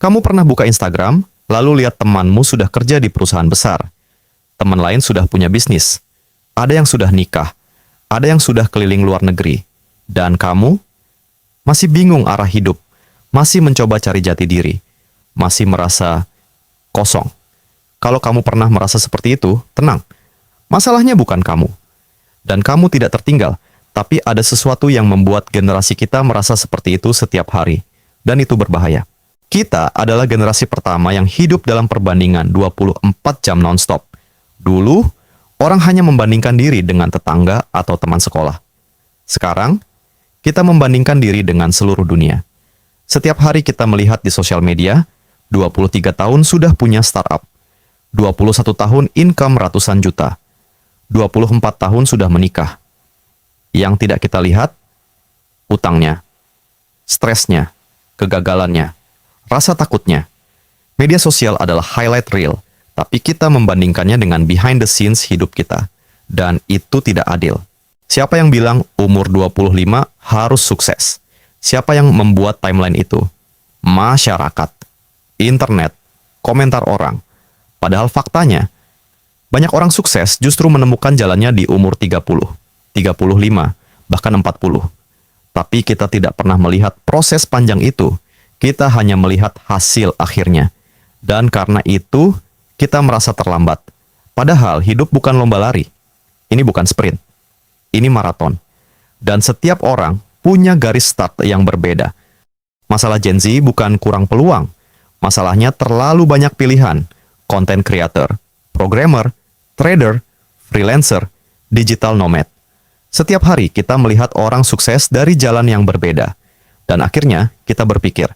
Kamu pernah buka Instagram, lalu lihat temanmu sudah kerja di perusahaan besar. Teman lain sudah punya bisnis. Ada yang sudah nikah. Ada yang sudah keliling luar negeri. Dan kamu masih bingung arah hidup. Masih mencoba cari jati diri. Masih merasa kosong. Kalau kamu pernah merasa seperti itu, tenang. Masalahnya bukan kamu. Dan kamu tidak tertinggal. Tapi ada sesuatu yang membuat generasi kita merasa seperti itu setiap hari. Dan itu berbahaya. Kita adalah generasi pertama yang hidup dalam perbandingan 24 jam non-stop. Dulu, orang hanya membandingkan diri dengan tetangga atau teman sekolah. Sekarang, kita membandingkan diri dengan seluruh dunia. Setiap hari kita melihat di sosial media, 23 tahun sudah punya startup. 21 tahun income ratusan juta. 24 tahun sudah menikah. Yang tidak kita lihat, utangnya, stresnya, kegagalannya, rasa takutnya. Media sosial adalah highlight reel, tapi kita membandingkannya dengan behind the scenes hidup kita. Dan itu tidak adil. Siapa yang bilang umur 25 harus sukses? Siapa yang membuat timeline itu? Masyarakat, internet, komentar orang. Padahal faktanya, banyak orang sukses justru menemukan jalannya di umur 30, 35, bahkan 40. Tapi kita tidak pernah melihat proses panjang itu. Kita hanya melihat hasil akhirnya. Dan karena itu, kita merasa terlambat. Padahal hidup bukan lomba lari. Ini bukan sprint. Ini maraton. Dan setiap orang punya garis start yang berbeda. Masalah Gen Z bukan kurang peluang. Masalahnya terlalu banyak pilihan. Content creator, programmer, trader, freelancer, digital nomad. Setiap hari kita melihat orang sukses dari jalan yang berbeda. Dan akhirnya kita berpikir,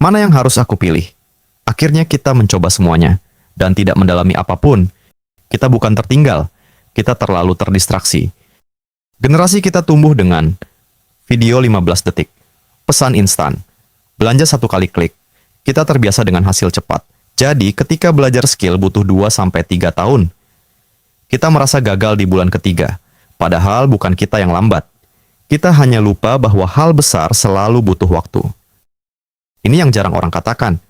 mana yang harus aku pilih? Akhirnya kita mencoba semuanya. Dan tidak mendalami apapun. Kita bukan tertinggal. Kita terlalu terdistraksi. Generasi kita tumbuh dengan video 15 detik, pesan instan, belanja satu kali klik. Kita terbiasa dengan hasil cepat. Jadi ketika belajar skill butuh 2-3 tahun. Kita merasa gagal di bulan ketiga. Padahal bukan kita yang lambat. Kita hanya lupa bahwa hal besar selalu butuh waktu. Ini yang jarang orang katakan.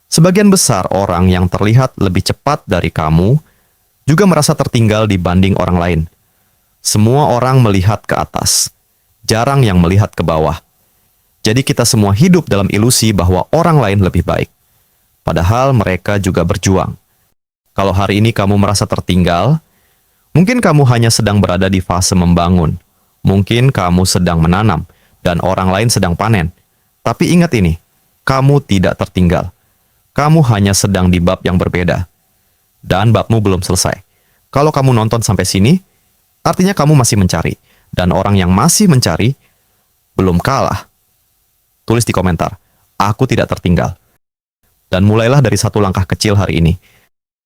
Sebagian besar orang yang terlihat lebih cepat dari kamu juga merasa tertinggal dibanding orang lain. Semua orang melihat ke atas, jarang yang melihat ke bawah. Jadi kita semua hidup dalam ilusi bahwa orang lain lebih baik. Padahal mereka juga berjuang. Kalau hari ini kamu merasa tertinggal, mungkin kamu hanya sedang berada di fase membangun. Mungkin kamu sedang menanam, dan orang lain sedang panen. Tapi ingat ini, kamu tidak tertinggal. Kamu hanya sedang di bab yang berbeda. Dan babmu belum selesai. Kalau kamu nonton sampai sini, artinya kamu masih mencari. Dan orang yang masih mencari, belum kalah. Tulis di komentar, aku tidak tertinggal. Dan mulailah dari satu langkah kecil hari ini.